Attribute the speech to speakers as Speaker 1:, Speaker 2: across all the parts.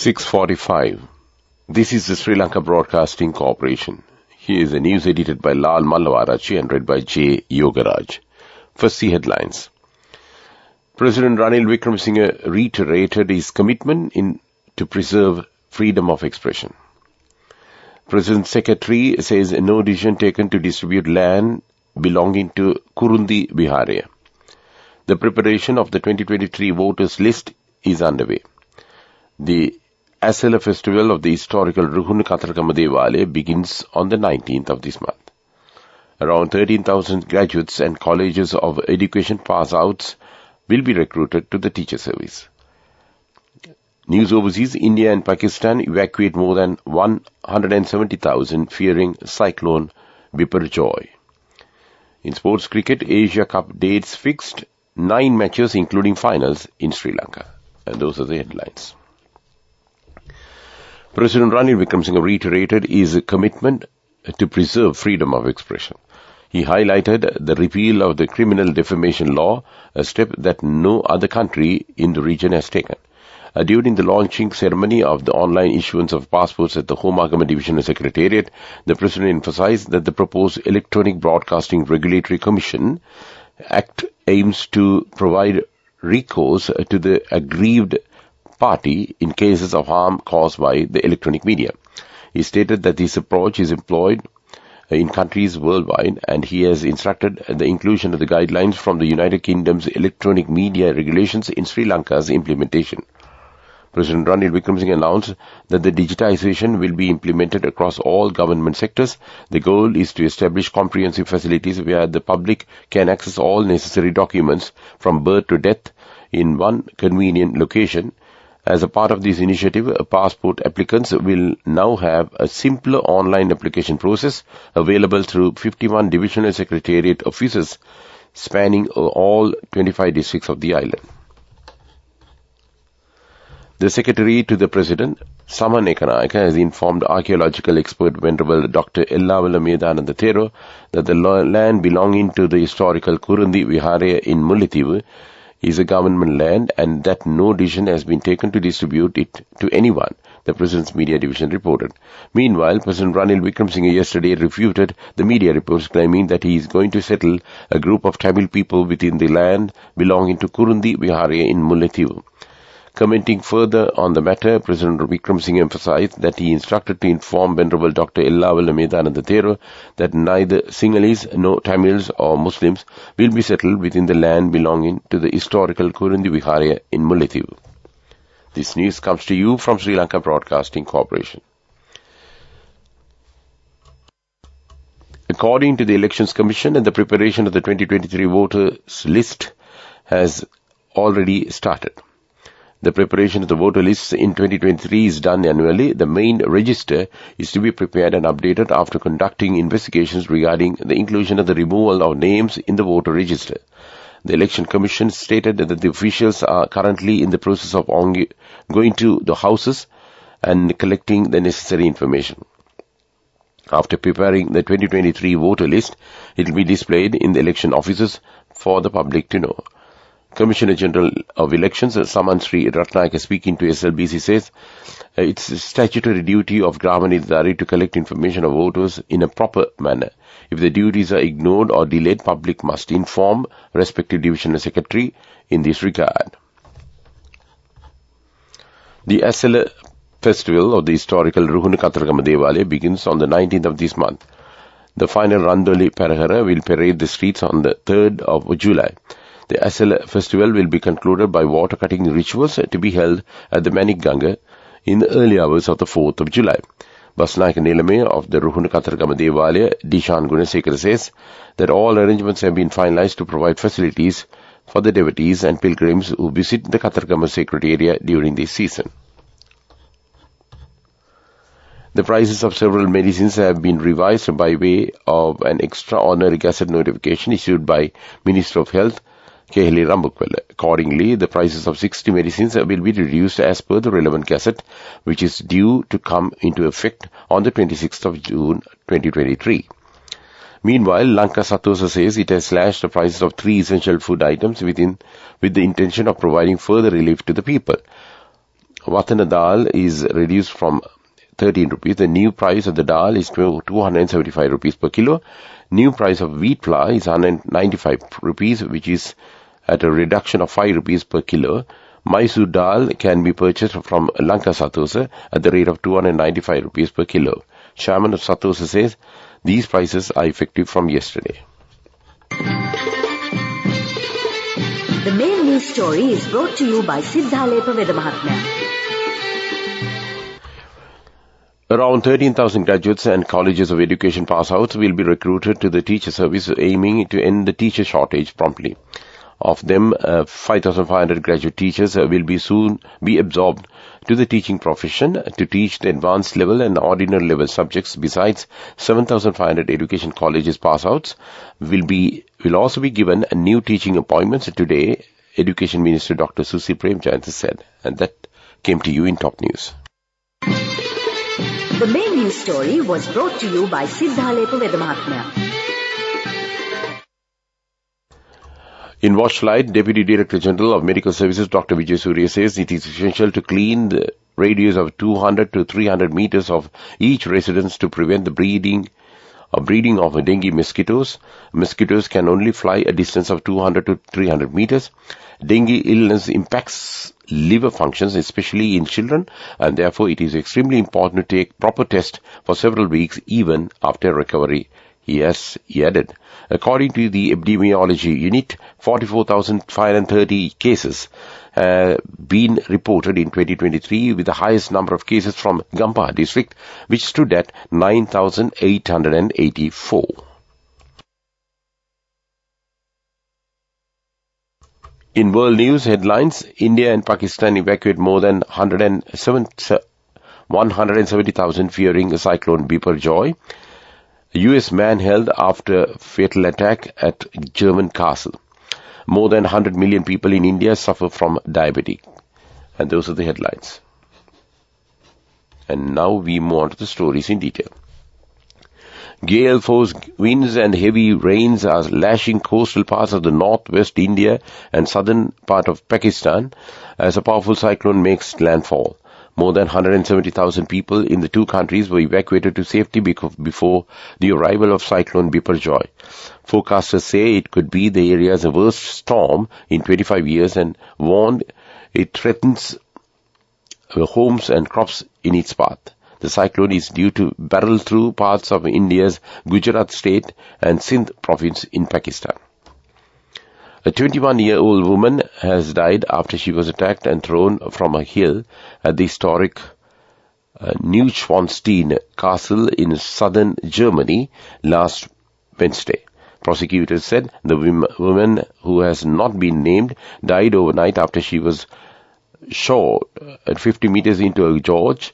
Speaker 1: 6:45. This is the Sri Lanka Broadcasting Corporation. Here is the news edited by Lal Mallavarachi and read by J. Yogaraj. First, the headlines. President Ranil Wickremesinghe reiterated his commitment to preserve freedom of expression. President's secretary says no decision taken to distribute land belonging to Kurundi Viharaya. The preparation of the 2023 voters list is underway. The SLBC festival of the historical Ruhunu Kathrakama Devale begins on the 19th of this month. Around 13,000 graduates and colleges of education pass-outs will be recruited to the teacher service. News overseas, India and Pakistan evacuate more than 170,000 fearing cyclone Biparjoy. In sports cricket, Asia Cup dates fixed, 9 matches including finals in Sri Lanka. And those are the headlines. President Ranil Wickremesinghe reiterated his commitment to preserve freedom of expression. He highlighted the repeal of the criminal defamation law, a step that no other country in the region has taken. During the launching ceremony of the online issuance of passports at the Home Agama Divisional Secretariat, the President emphasized that the proposed Electronic Broadcasting Regulatory Commission Act aims to provide recourse to the aggrieved party in cases of harm caused by the electronic media. He stated that this approach is employed in countries worldwide, and he has instructed the inclusion of the guidelines from the United Kingdom's electronic media regulations in Sri Lanka's implementation. President Ranil Wickremesinghe announced that the digitization will be implemented across all government sectors. The goal is to establish comprehensive facilities where the public can access all necessary documents from birth to death in one convenient location. As a part of this initiative, passport applicants will now have a simpler online application process available through 51 Divisional Secretariat offices spanning all 25 districts of the island. The Secretary to the President, Saman Ekanayaka, has informed archaeological expert Venerable Dr. Ellavala Medananda Thero that the land belonging to the historical Kurundi Viharaya in Mullaitivu is a government land and that no decision has been taken to distribute it to anyone, the President's Media Division reported. Meanwhile, President Ranil Wickremesinghe yesterday refuted the media reports claiming that he is going to settle a group of Tamil people within the land belonging to Kurundi Viharaya in Mullaitivu. Commenting further on the matter, President Wickremesinghe emphasized that he instructed to inform Venerable Dr. Ellavala Medananda Thero that neither Sinhalese nor Tamils or Muslims will be settled within the land belonging to the historical Kurundi Viharaya in Mullaitivu. This news comes to you from Sri Lanka Broadcasting Corporation. According to the Elections Commission, the preparation of the 2023 voters list has already started. The preparation of the voter lists in 2023 is done annually. The main register is to be prepared and updated after conducting investigations regarding the inclusion of the removal of names in the voter register. The Election Commission stated that the officials are currently in the process of going to the houses and collecting the necessary information. After preparing the 2023 voter list, it will be displayed in the election offices for the public to know. Commissioner General of Elections, Saman Sri Ratnayaka, speaking to SLBC, says it's a statutory duty of Gramanidari to collect information of voters in a proper manner. If the duties are ignored or delayed, public must inform respective divisional secretary in this regard. The SLBC festival of the historical Ruhunu Kathrakama Devale begins on the 19th of this month. The final Randoli Perahara will parade the streets on the 3rd of July. The SLBC festival will be concluded by water-cutting rituals to be held at the Manik Ganga in the early hours of the 4th of July. Basnayaka Nilame of the Ruhunu Kathrakama Devalaya, Dishan Gunasekara, says that all arrangements have been finalized to provide facilities for the devotees and pilgrims who visit the Kathrakama Secretariat during this season. The prices of several medicines have been revised by way of an extraordinary gazette notification issued by Minister of Health, Kehli Rambukwala. Accordingly, the prices of 60 medicines will be reduced as per the relevant gazette, which is due to come into effect on the 26th of June 2023. Meanwhile, Lanka Satosa says it has slashed the prices of 3 essential food items with the intention of providing further relief to the people. Watana dal is reduced from 13 rupees. The new price of the dal is 275 rupees per kilo. New price of wheat flour is 195 rupees, which is at a reduction of 5 rupees per kilo. Mysore dal can be purchased from Lanka Satosa at the rate of 295 rupees per kilo. Chairman of Satosa says these prices are effective from yesterday.
Speaker 2: The main news story is brought to you by Siddhalepa Vedamahatmya.
Speaker 1: Around 13,000 graduates and colleges of education pass-outs will be recruited to the teacher service, aiming to end the teacher shortage promptly. Of them, 5,500 graduate teachers will be soon be absorbed to the teaching profession to teach the advanced level and ordinary level subjects. Besides, 7,500 education colleges pass-outs will also be given new teaching appointments today, Education Minister Dr. Susi Premchand said. And that came to you in Top News.
Speaker 2: The main news story was brought to you by Siddhalepa Vedamahatmya.
Speaker 1: In Watchlight, Deputy Director General of Medical Services Dr. Vijay Surya says it is essential to clean the radius of 200 to 300 meters of each residence to prevent the breeding of dengue mosquitoes. Mosquitoes can only fly a distance of 200 to 300 meters. Dengue illness impacts liver functions, especially in children, and therefore it is extremely important to take proper tests for several weeks even after recovery. He added, according to the epidemiology unit, 44,530 cases have been reported in 2023, with the highest number of cases from Gampaha district, which stood at 9,884. In world news headlines, India and Pakistan evacuate more than 170,000 fearing cyclone Biparjoy. A U.S. man held after fatal attack at German castle. More than 100 million people in India suffer from diabetes. And those are the headlines. And now we move on to the stories in detail. Gale force winds and heavy rains are lashing coastal parts of the northwest India and southern part of Pakistan as a powerful cyclone makes landfall. More than 170,000 people in the two countries were evacuated to safety before the arrival of cyclone Biparjoy. Forecasters say it could be the area's worst storm in 25 years and warned it threatens homes and crops in its path. The cyclone is due to barrel through parts of India's Gujarat state and Sindh province in Pakistan. A 21-year-old woman has died after she was attacked and thrown from a hill at the historic Neuschwanstein castle in southern Germany last Wednesday. Prosecutors said the woman, who has not been named, died overnight after she was shot at 50 meters into a gorge,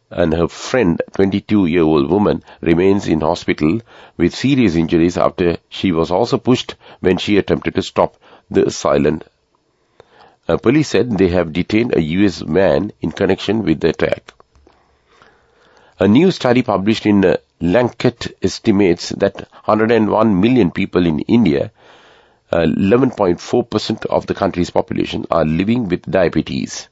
Speaker 1: and her friend, 22-year-old woman, remains in hospital with serious injuries after she was also pushed when she attempted to stop the assailant. Police said they have detained a U.S. man in connection with the attack. A new study published in Lancet estimates that 101 million people in India, 11.4% of the country's population, are living with diabetes.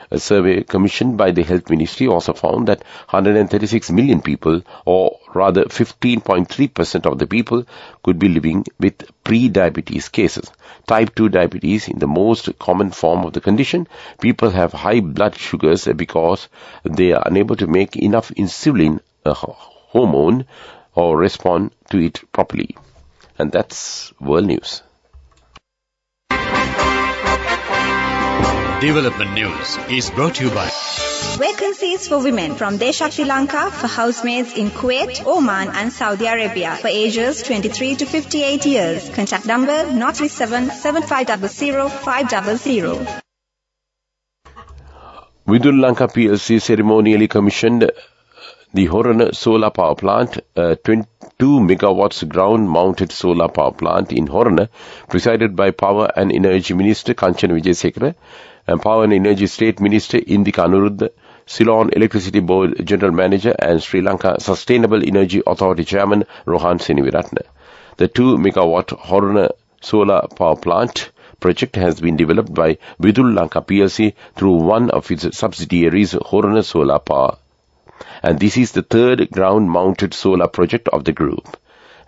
Speaker 1: A survey commissioned by the Health Ministry also found that 136 million people, or rather 15.3% of the people, could be living with pre-diabetes cases. Type 2 diabetes, in the most common form of the condition, people have high blood sugars because they are unable to make enough insulin, a hormone, or respond to it properly. And that's world news.
Speaker 3: Development News is brought to you by
Speaker 4: Vacancies for women from Deshakti Lanka for housemaids in Kuwait, Oman and Saudi Arabia for ages 23 to 58 years. Contact number 037 7500 500.
Speaker 1: Vidul Lanka PLC ceremonially commissioned the Horana solar power plant, a 22 megawatts ground-mounted solar power plant in Horana, presided by Power and Energy Minister Kanchan Wijesekara and Power and Energy State Minister Indika Anuruddha, Ceylon Electricity Board General Manager and Sri Lanka Sustainable Energy Authority Chairman Rohan Seniviratne. The 2 megawatt Horana solar power plant project has been developed by Vidul Lanka PLC through one of its subsidiaries, Horana Solar Power. And this is the third ground-mounted solar project of the group.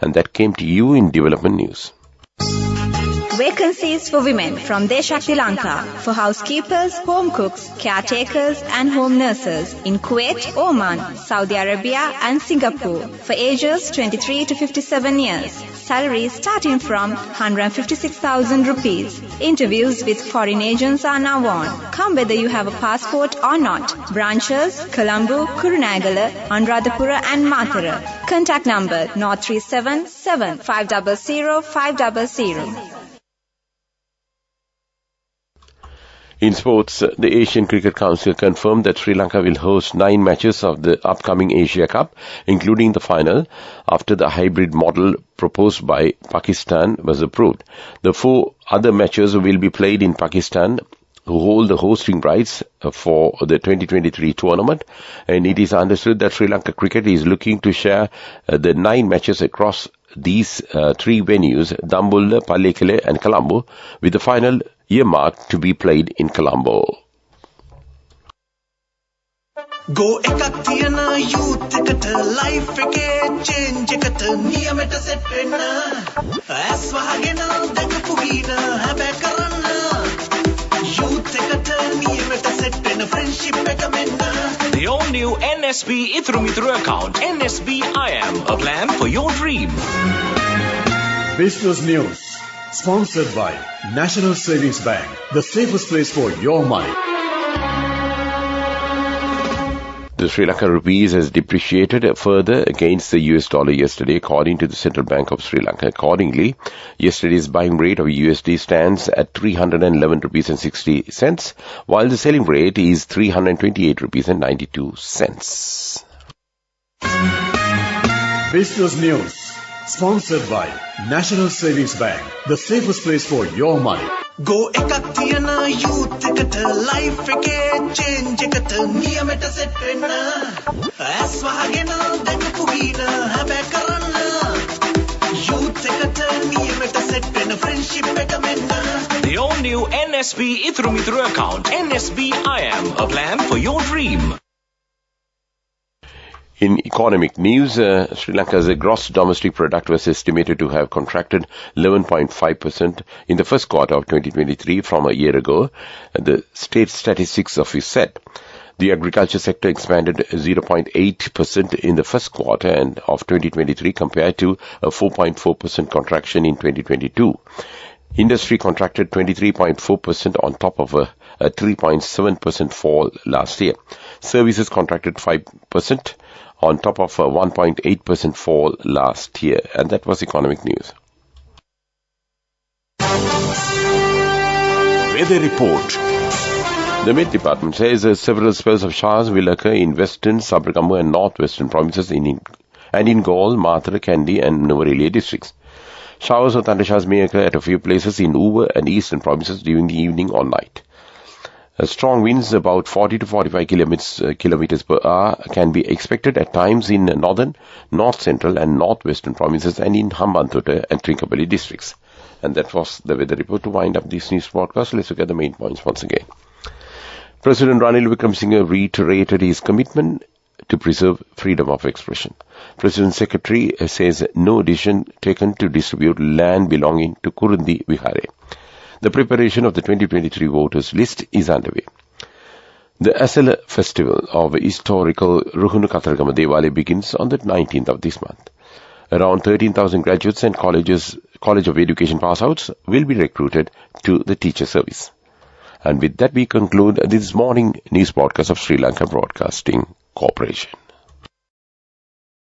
Speaker 1: And that came to you in Development News.
Speaker 4: Vacancies for women from Deshakti Lanka for housekeepers, home cooks, caretakers and home nurses in Kuwait, Oman, Saudi Arabia and Singapore for ages 23 to 57 years. Salaries starting from 156,000 rupees. Interviews with foreign agents are now on. Come whether you have a passport or not. Branches, Colombo, Kurunagala, Anuradhapura and Matara. Contact number 0377 500 500.
Speaker 1: In sports, the Asian Cricket Council confirmed that Sri Lanka will host 9 matches of the upcoming Asia Cup, including the final, after the hybrid model proposed by Pakistan was approved. The 4 other matches will be played in Pakistan, who hold the hosting rights for the 2023 tournament, and it is understood that Sri Lanka Cricket is looking to share the 9 matches across these 3 venues, Dambulla, Pallekele and Colombo, with the final earmarked to be played in Colombo.
Speaker 5: Go ekak thiyana youth eකට life එකේ change එකට නියමෙට set වෙන්න ඇස් වහගෙන දැකපු ගීන හැබැ කරන්න youth එකට නියමෙට set වෙන්න friendship එක මෙන්න.
Speaker 6: The all new NSB Ithru Mithru account, NSB I Am, a plan for your dream.
Speaker 3: Business News, sponsored by National Savings Bank, the safest place for your money.
Speaker 1: The Sri Lanka rupees has depreciated further against the US dollar yesterday, according to the Central Bank of Sri Lanka. Accordingly, yesterday's buying rate of USD stands at 311 rupees and 60 cents, while the selling rate is 328 rupees and 92 cents.
Speaker 3: Business News, sponsored by National Savings Bank, the safest place for your money.
Speaker 5: Go ekak thiyana youth එකට life එකේ change එකට නියමෙට set වෙන්න ඇස් වහගෙන දැකපු ගීන හැබැ කරන්න youth එකට නියමෙට set වෙන්න friendship එක මෙන්න.
Speaker 6: The all new NSB Ithru Mithru account, NSB I Am, a plan for your dream.
Speaker 1: In economic news, Sri Lanka's gross domestic product was estimated to have contracted 11.5% in the first quarter of 2023 from a year ago, the State Statistics Office said. The agriculture sector expanded 0.8% in the first quarter of 2023 compared to a 4.4% contraction in 2022. Industry contracted 23.4% on top of a 3.7% fall last year. Services contracted 5% on top of a 1.8% fall last year. And that was economic news.
Speaker 6: Weather report.
Speaker 1: The Met Department says several spells of showers will occur in western, Sabaragamu and northwestern provinces and in Galle, Matara, Kandy and Nuwara districts. Showers or thundershowers may occur at a few places in Uva and eastern provinces during the evening or night. Strong winds about 40 to 45 kilometers per hour can be expected at times in northern, north central and northwestern provinces and in Hambantota and Trincomalee districts. And that was the weather report. To wind up this news broadcast, let's look at the main points once again. President Ranil Wickremesinghe reiterated his commitment to preserve freedom of expression. President Secretary says no decision taken to distribute land belonging to Kurundi Vihare. The preparation of the 2023 voters list is underway. The Asala festival of historical Ruhunu Katharagama Dewale begins on the 19th of this month. Around 13,000 graduates and College of Education pass-outs will be recruited to the teacher service. And with that we conclude this morning news broadcast of Sri Lanka Broadcasting Corporation.